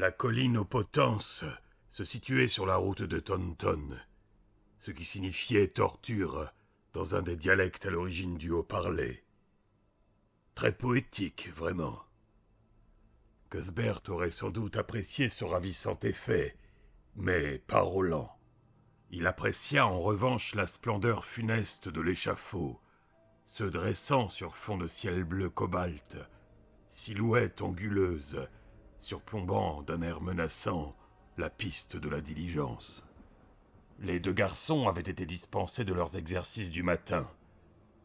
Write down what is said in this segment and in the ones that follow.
La colline aux potences se situait sur la route de Tonton, ce qui signifiait torture dans un des dialectes à l'origine du haut-parler. Très poétique, vraiment. Cuthbert aurait sans doute apprécié ce ravissant effet, mais pas Roland. Il apprécia en revanche la splendeur funeste de l'échafaud, se dressant sur fond de ciel bleu cobalt, silhouette anguleuse, surplombant d'un air menaçant la piste de la diligence. Les deux garçons avaient été dispensés de leurs exercices du matin.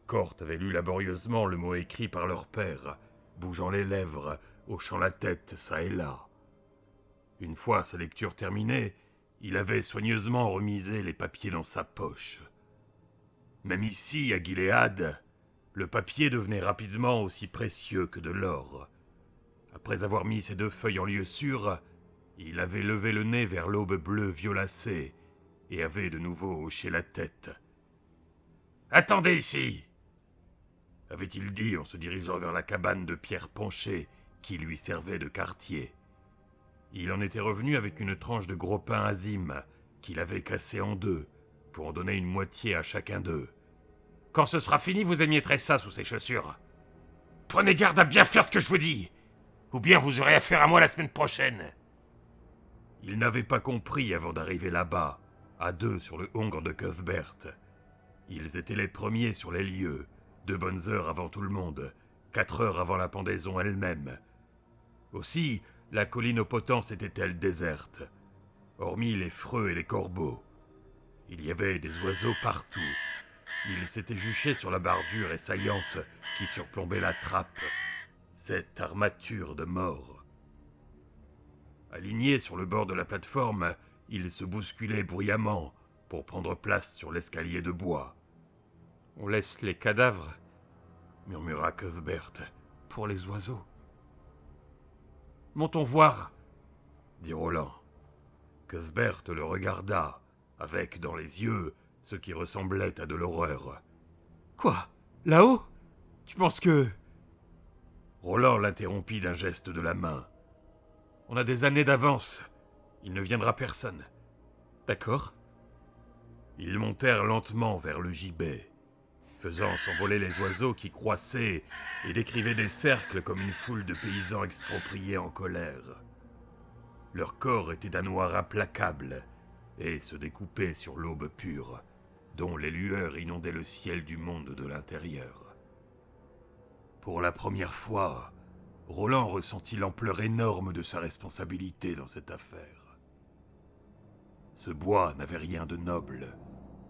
Cort avait lu laborieusement le mot écrit par leur père, bougeant les lèvres, hochant la tête çà et là. Une fois sa lecture terminée, il avait soigneusement remisé les papiers dans sa poche. Même ici, à Gilead, le papier devenait rapidement aussi précieux que de l'or. Après avoir mis ses deux feuilles en lieu sûr, il avait levé le nez vers l'aube bleue violacée et avait de nouveau hoché la tête. « Attendez ici !» avait-il dit en se dirigeant vers la cabane de pierre penchée qui lui servait de quartier. Il en était revenu avec une tranche de gros pain azime qu'il avait cassé en deux pour en donner une moitié à chacun d'eux. « Quand ce sera fini, vous émietterez ça sous ces chaussures. Prenez garde à bien faire ce que je vous dis, ou bien vous aurez affaire à moi la semaine prochaine. » Il n'avait pas compris avant d'arriver là-bas, à deux sur le hongre de Cuthbert. Ils étaient les premiers sur les lieux, 2 bonnes heures avant tout le monde, 4 heures avant la pendaison elle-même. Aussi, la colline aux potences était-elle déserte, hormis les freux et les corbeaux. Il y avait des oiseaux partout. Ils s'étaient juchés sur la bardure assaillante qui surplombait la trappe, cette armature de mort. Alignés sur le bord de la plateforme, ils se bousculaient bruyamment pour prendre place sur l'escalier de bois. « On laisse les cadavres » murmura Cuthbert, « pour les oiseaux. »« Montons voir » dit Roland. Cuthbert le regarda, avec dans les yeux ce qui ressemblait à de l'horreur. « Quoi ? Là-haut ? Tu penses que... » Roland l'interrompit d'un geste de la main. « On a des années d'avance. Il ne viendra personne. »« D'accord. » Ils montèrent lentement vers le gibet, faisant s'envoler les oiseaux qui croissaient et décrivaient des cercles comme une foule de paysans expropriés en colère. Leur corps était d'un noir implacable et se découpait sur l'aube pure, dont les lueurs inondaient le ciel du monde de l'intérieur. Pour la première fois, Roland ressentit l'ampleur énorme de sa responsabilité dans cette affaire. Ce bois n'avait rien de noble,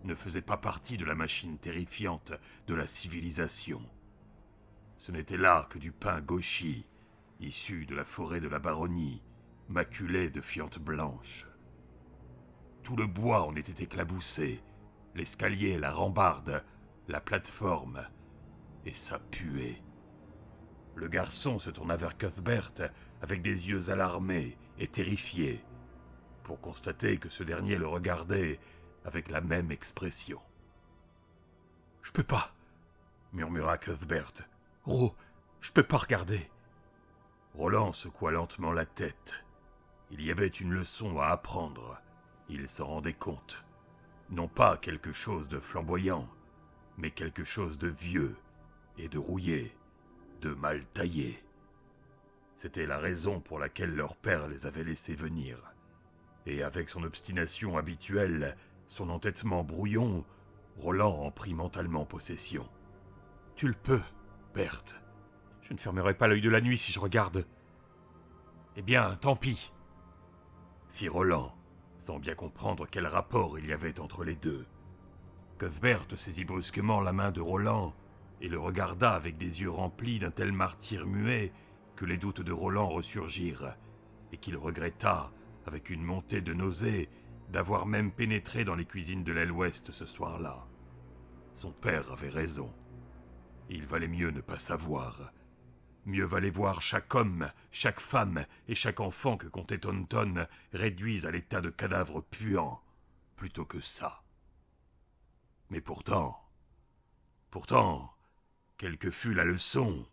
ne faisait pas partie de la machine terrifiante de la civilisation. Ce n'était là que du pin gauchy, issu de la forêt de la baronnie, maculé de fientes blanches. Tout le bois en était éclaboussé, l'escalier, la rambarde, la plateforme, et ça puait. Le garçon se tourna vers Cuthbert avec des yeux alarmés et terrifiés, pour constater que ce dernier le regardait avec la même expression. « Je peux pas, » murmura Cuthbert. « je peux pas regarder. » Roland secoua lentement la tête. Il y avait une leçon à apprendre, il s'en rendait compte. Non pas quelque chose de flamboyant, mais quelque chose de vieux et de rouillé, de mal taillé. C'était la raison pour laquelle leur père les avait laissés venir. Et avec son obstination habituelle, son entêtement brouillon, Roland en prit mentalement possession. « Tu le peux, Berthe. Je ne fermerai pas l'œil de la nuit si je regarde. »« Eh bien, tant pis, » fit Roland, sans bien comprendre quel rapport il y avait entre les deux. Cuthbert saisit brusquement la main de Roland et le regarda avec des yeux remplis d'un tel martyre muet que les doutes de Roland ressurgirent, et qu'il regretta, avec une montée de nausée, d'avoir même pénétré dans les cuisines de l'aile ouest ce soir-là. Son père avait raison. Il valait mieux ne pas savoir. Mieux valait voir chaque homme, chaque femme et chaque enfant que comptait Tonton réduits à l'état de cadavres puants, plutôt que ça. Mais pourtant, quelle que fût la leçon,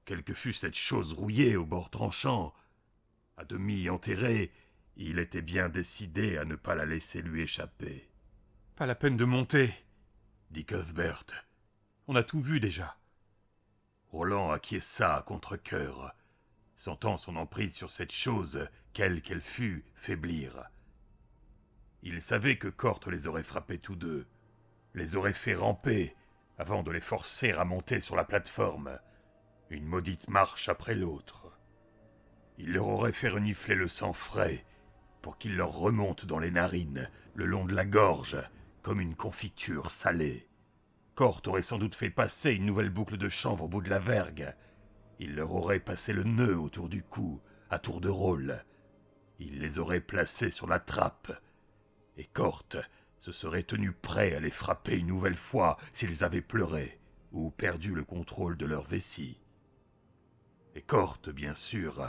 quelle que fût cette chose rouillée au bord tranchant, À demi enterrée, il était bien décidé à ne pas la laisser lui échapper. « Pas la peine de monter, dit Cuthbert. On a tout vu déjà. » Roland acquiesça à contre-cœur, sentant son emprise sur cette chose, quelle qu'elle fût, faiblir. Il savait que Corte les aurait frappés tous deux, les aurait fait ramper, avant de les forcer à monter sur la plateforme, une maudite marche après l'autre. Il leur aurait fait renifler le sang frais, pour qu'il leur remonte dans les narines, le long de la gorge, comme une confiture salée. Corte aurait sans doute fait passer une nouvelle boucle de chanvre au bout de la vergue. Il leur aurait passé le nœud autour du cou, à tour de rôle. Il les aurait placés sur la trappe. Et Corte se serait tenu prêt à les frapper une nouvelle fois s'ils avaient pleuré ou perdu le contrôle de leur vessie. Et Corte, bien sûr,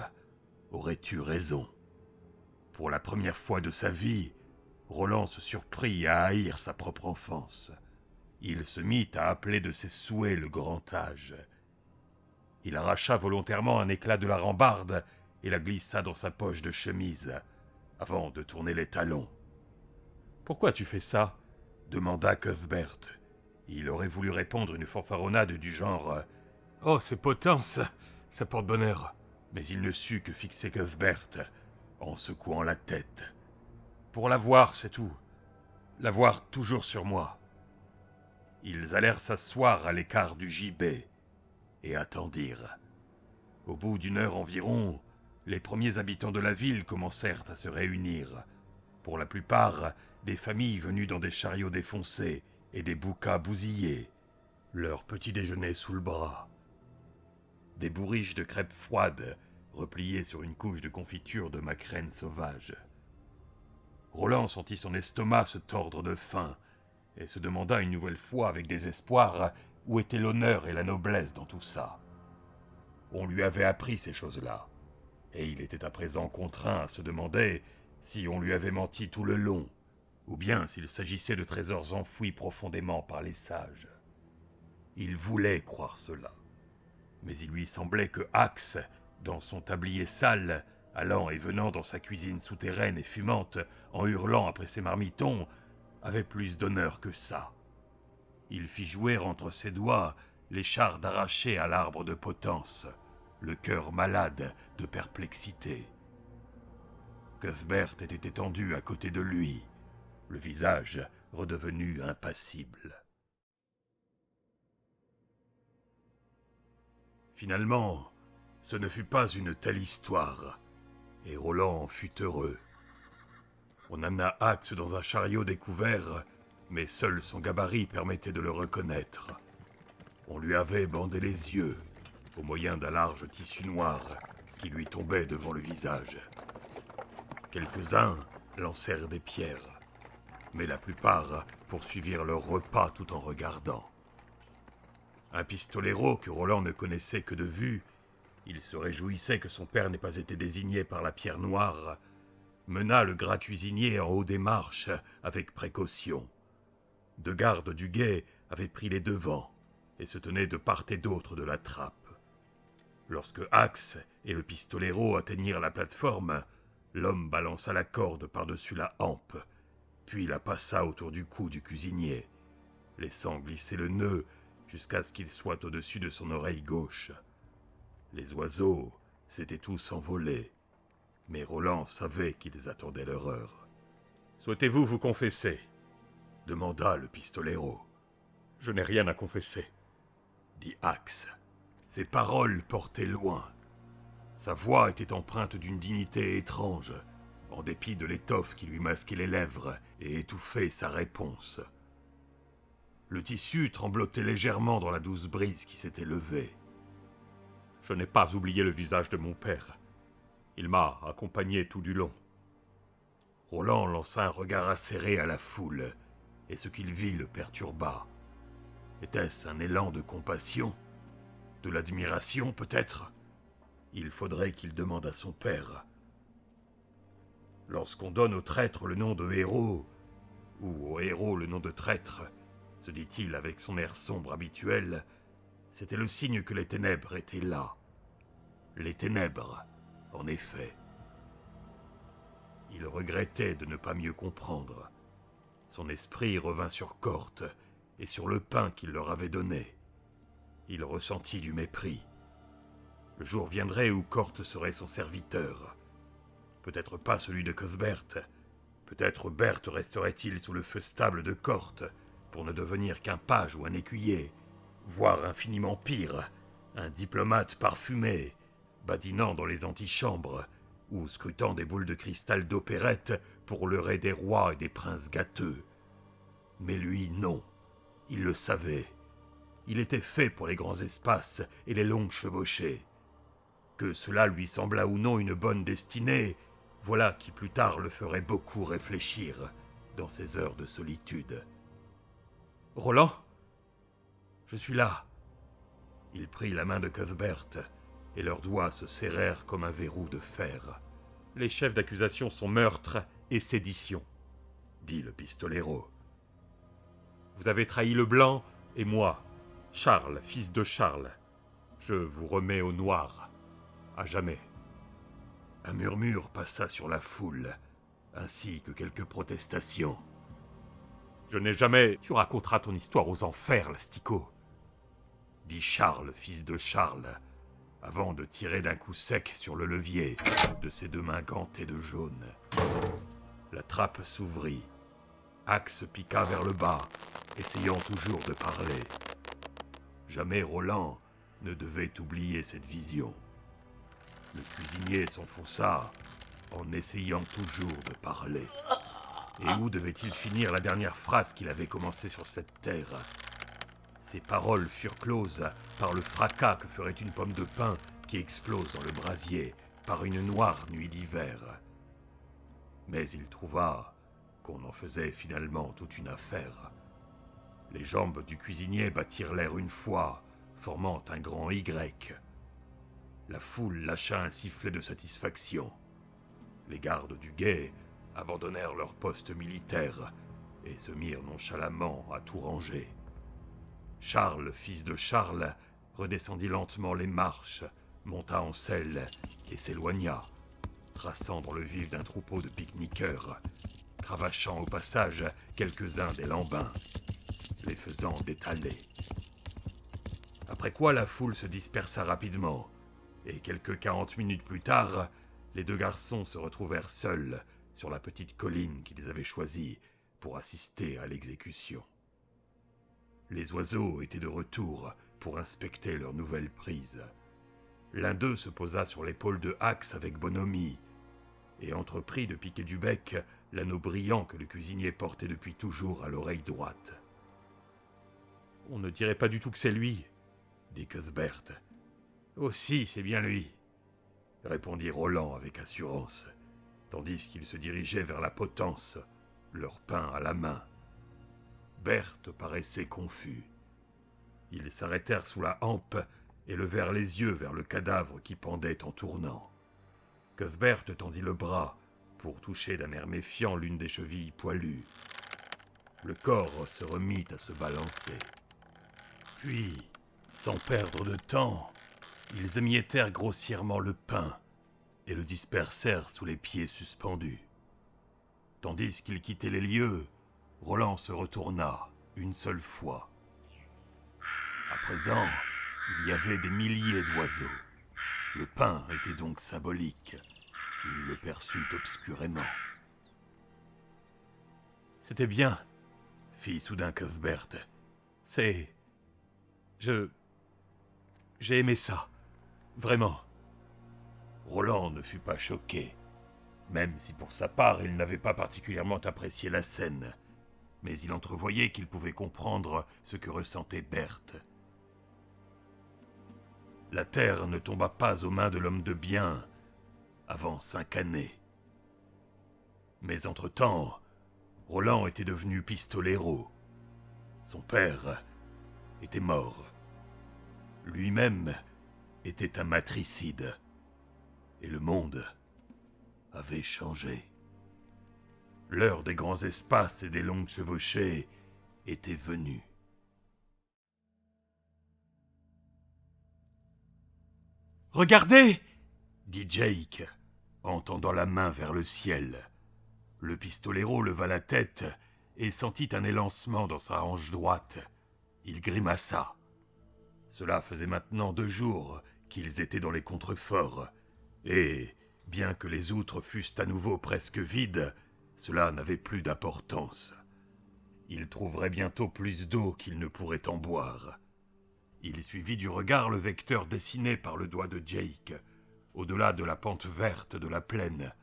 aurait eu raison. Pour la première fois de sa vie, Roland se surprit à haïr sa propre enfance. Il se mit à appeler de ses souhaits le grand âge. Il arracha volontairement un éclat de la rambarde et la glissa dans sa poche de chemise, avant de tourner les talons. « Pourquoi tu fais ça ?» demanda Cuthbert. Il aurait voulu répondre une fanfaronnade du genre « Oh, c'est potence, ça porte bonheur !» Mais il ne sut que fixer Cuthbert en secouant la tête. « Pour la voir, c'est tout. La voir toujours sur moi. » Ils allèrent s'asseoir à l'écart du gibet et attendirent. Au bout d'une heure environ, les premiers habitants de la ville commencèrent à se réunir. Pour la plupart, des familles venues dans des chariots défoncés et des boucas bousillés, leur petit déjeuner sous le bras. Des bourriches de crêpes froides repliées sur une couche de confiture de maquereine sauvage. Roland sentit son estomac se tordre de faim et se demanda une nouvelle fois avec désespoir où était l'honneur et la noblesse dans tout ça. On lui avait appris ces choses-là, et il était à présent contraint à se demander si on lui avait menti tout le long, ou bien s'il s'agissait de trésors enfouis profondément par les sages. Il voulait croire cela, mais il lui semblait que Axe, dans son tablier sale, allant et venant dans sa cuisine souterraine et fumante, en hurlant après ses marmitons, avait plus d'honneur que ça. Il fit jouer entre ses doigts l'écharde arrachée à l'arbre de potence, le cœur malade de perplexité. Cuthbert était étendu à côté de lui, le visage redevenu impassible. Finalement, ce ne fut pas une telle histoire, et Roland en fut heureux. On amena Axe dans un chariot découvert, mais seul son gabarit permettait de le reconnaître. On lui avait bandé les yeux, au moyen d'un large tissu noir qui lui tombait devant le visage. Quelques-uns lancèrent des pierres, mais la plupart poursuivirent leur repas tout en regardant. Un pistolero que Roland ne connaissait que de vue, il se réjouissait que son père n'ait pas été désigné par la pierre noire, mena le gras cuisinier en haut des marches avec précaution. Deux gardes du guet avaient pris les devants et se tenaient de part et d'autre de la trappe. Lorsque Axe et le pistolero atteignirent la plateforme, l'homme balança la corde par-dessus la hampe, puis la passa autour du cou du cuisinier, laissant glisser le nœud jusqu'à ce qu'il soit au-dessus de son oreille gauche. Les oiseaux s'étaient tous envolés, mais Roland savait qu'ils attendaient leur heure. « Souhaitez-vous vous confesser ?» demanda le pistolero. « Je n'ai rien à confesser, » dit Axe. Ses paroles portaient loin. Sa voix était empreinte d'une dignité étrange, en dépit de l'étoffe qui lui masquait les lèvres et étouffait sa réponse. Le tissu tremblotait légèrement dans la douce brise qui s'était levée. « Je n'ai pas oublié le visage de mon père. Il m'a accompagné tout du long. » Roland lança un regard acéré à la foule, et ce qu'il vit le perturba. Était-ce un élan de compassion ? De l'admiration, peut-être ? Il faudrait qu'il demande à son père. Lorsqu'on donne au traître le nom de héros, ou au héros le nom de traître, se dit-il avec son air sombre habituel, c'était le signe que les ténèbres étaient là. Les ténèbres, en effet. Il regrettait de ne pas mieux comprendre. Son esprit revint sur Corte et sur le pain qu'il leur avait donné. Il ressentit du mépris. Le jour viendrait où Corte serait son serviteur. Peut-être pas celui de Cuthbert. Peut-être Berthe resterait-il sous le feu stable de Corte pour ne devenir qu'un page ou un écuyer, voire infiniment pire, un diplomate parfumé, badinant dans les antichambres ou scrutant des boules de cristal d'opérette pour leurrer des rois et des princes gâteux. Mais lui, non. Il le savait. Il était fait pour les grands espaces et les longues chevauchées. Que cela lui semblât ou non une bonne destinée, voilà qui plus tard le ferait beaucoup réfléchir dans ses heures de solitude. « Roland, je suis là. » Il prit la main de Cuthbert, et leurs doigts se serrèrent comme un verrou de fer. « Les chefs d'accusation sont meurtre et sédition, » dit le pistolero. « Vous avez trahi le blanc, et moi, Charles, fils de Charles, je vous remets au noir, à jamais. » Un murmure passa sur la foule, ainsi que quelques protestations. « Je n'ai jamais... Tu raconteras ton histoire aux enfers, l'asticot, » dit Charles, fils de Charles, avant de tirer d'un coup sec sur le levier de ses deux mains gantées de jaune. La trappe s'ouvrit. Axe piqua vers le bas, essayant toujours de parler. Jamais Roland ne devait oublier cette vision. Le cuisinier s'enfonça en essayant toujours de parler. Et où devait-il finir la dernière phrase qu'il avait commencée sur cette terre? Ses paroles furent closes par le fracas que ferait une pomme de pin qui explose dans le brasier par une noire nuit d'hiver. Mais il trouva qu'on en faisait finalement toute une affaire. Les jambes du cuisinier battirent l'air une fois, formant un grand Y. La foule lâcha un sifflet de satisfaction. Les gardes du guet abandonnèrent leur poste militaire et se mirent nonchalamment à tout ranger. Charles, fils de Charles, redescendit lentement les marches, monta en selle et s'éloigna, traçant dans le vif d'un troupeau de pique-niqueurs, cravachant au passage quelques-uns des lambins, les faisant détaler. Après quoi la foule se dispersa rapidement, et quelques 40 minutes plus tard, les deux garçons se retrouvèrent seuls sur la petite colline qu'ils avaient choisie pour assister à l'exécution. Les oiseaux étaient de retour pour inspecter leur nouvelle prise. L'un d'eux se posa sur l'épaule de Axe avec bonhomie et entreprit de piquer du bec l'anneau brillant que le cuisinier portait depuis toujours à l'oreille droite. « On ne dirait pas du tout que c'est lui, » dit Cuthbert. « Oh si, c'est bien lui, » répondit Roland avec assurance, tandis qu'il se dirigeait vers la potence, leur pain à la main. Berthe paraissait confus. Ils s'arrêtèrent sous la hampe et levèrent les yeux vers le cadavre qui pendait en tournant. Cuthbert tendit le bras pour toucher d'un air méfiant l'une des chevilles poilues. Le corps se remit à se balancer. Puis, sans perdre de temps, ils émiettèrent grossièrement le pain et le dispersèrent sous les pieds suspendus. Tandis qu'ils quittaient les lieux, Roland se retourna une seule fois. À présent, il y avait des milliers d'oiseaux. Le pain était donc symbolique. Il le perçut obscurément. « C'était bien, » fit soudain Cuthbert. « J'ai aimé ça. Vraiment. » Roland ne fut pas choqué, même si pour sa part il n'avait pas particulièrement apprécié la scène. Mais il entrevoyait qu'il pouvait comprendre ce que ressentait Berthe. La terre ne tomba pas aux mains de l'homme de bien avant 5 années. Mais entre-temps, Roland était devenu pistolero. Son père était mort. Lui-même était un matricide. Et le monde avait changé. L'heure des grands espaces et des longues chevauchées était venue. « Regardez !» dit Jake, en tendant la main vers le ciel. Le pistolero leva la tête et sentit un élancement dans sa hanche droite. Il grimaça. Cela faisait maintenant 2 jours qu'ils étaient dans les contreforts, et, bien que les outres fussent à nouveau presque vides, cela n'avait plus d'importance. Il trouverait bientôt plus d'eau qu'il ne pourrait en boire. Il suivit du regard le vecteur dessiné par le doigt de Jake, au-delà de la pente verte de la plaine,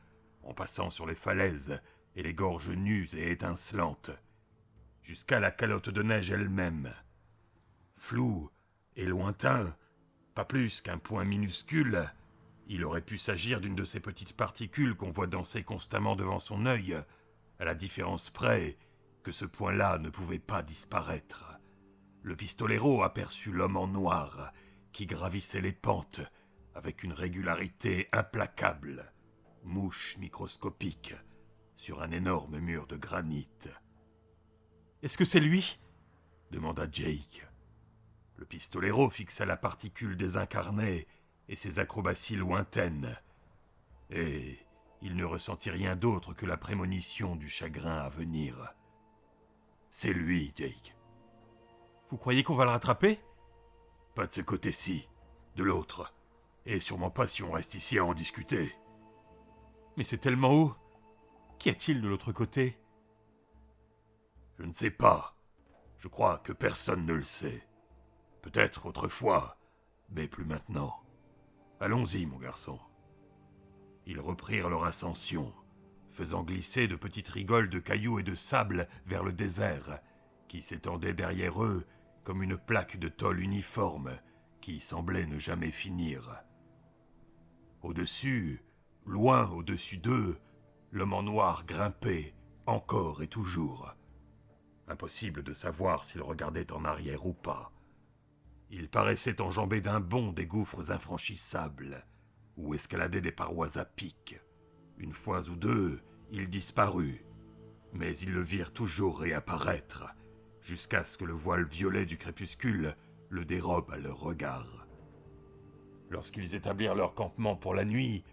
en passant sur les falaises et les gorges nues et étincelantes, jusqu'à la calotte de neige elle-même. Flou et lointain, pas plus qu'un point minuscule, il aurait pu s'agir d'une de ces petites particules qu'on voit danser constamment devant son œil, à la différence près que ce point-là ne pouvait pas disparaître. Le pistolero aperçut l'homme en noir, qui gravissait les pentes avec une régularité implacable, mouche microscopique, sur un énorme mur de granit. « Est-ce que c'est lui ?» demanda Jake. Le pistolero fixa la particule désincarnée et ses acrobaties lointaines, et il ne ressentit rien d'autre que la prémonition du chagrin à venir. « C'est lui, Jake. » « Vous croyez qu'on va le rattraper ?»« Pas de ce côté-ci, de l'autre. Et sûrement pas si on reste ici à en discuter. »« Mais c'est tellement haut. Qu'y a-t-il de l'autre côté ?»« Je ne sais pas. Je crois que personne ne le sait. Peut-être autrefois, mais plus maintenant. Allons-y, mon garçon. » Ils reprirent leur ascension, faisant glisser de petites rigoles de cailloux et de sable vers le désert, qui s'étendait derrière eux comme une plaque de tôle uniforme qui semblait ne jamais finir. Au-dessus, loin au-dessus d'eux, l'homme en noir grimpait, encore et toujours. Impossible de savoir s'il regardait en arrière ou pas. Il paraissait enjamber d'un bond des gouffres infranchissables, ou escalader des parois à pic. Une fois ou deux, il disparut, mais ils le virent toujours réapparaître, jusqu'à ce que le voile violet du crépuscule le dérobe à leur regard. Lorsqu'ils établirent leur campement pour la nuit,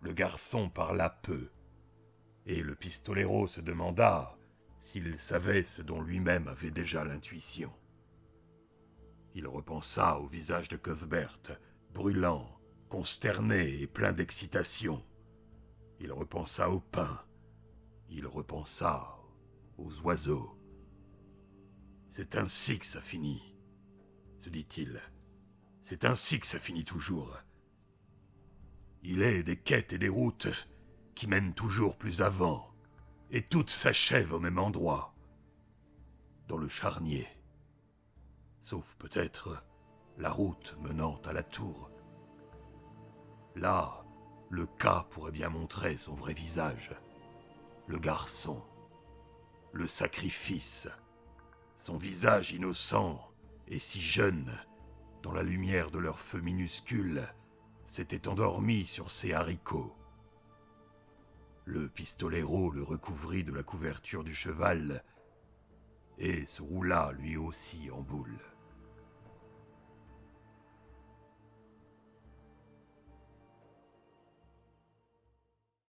le garçon parla peu, et le pistolero se demanda s'il savait ce dont lui-même avait déjà l'intuition. Il repensa au visage de Cuthbert, brûlant, consterné et plein d'excitation. Il repensa au pain. Il repensa aux oiseaux. « C'est ainsi que ça finit, » se dit-il. « C'est ainsi que ça finit toujours. Il est des quêtes et des routes qui mènent toujours plus avant, et toutes s'achèvent au même endroit, dans le charnier. Sauf peut-être la route menant à la tour. Là, le cas pourrait bien montrer son vrai visage. Le garçon, le sacrifice, son visage innocent et si jeune, dans la lumière de leur feu minuscule, s'était endormi sur ses haricots. Le pistolero le recouvrit de la couverture du cheval et se roula lui aussi en boule.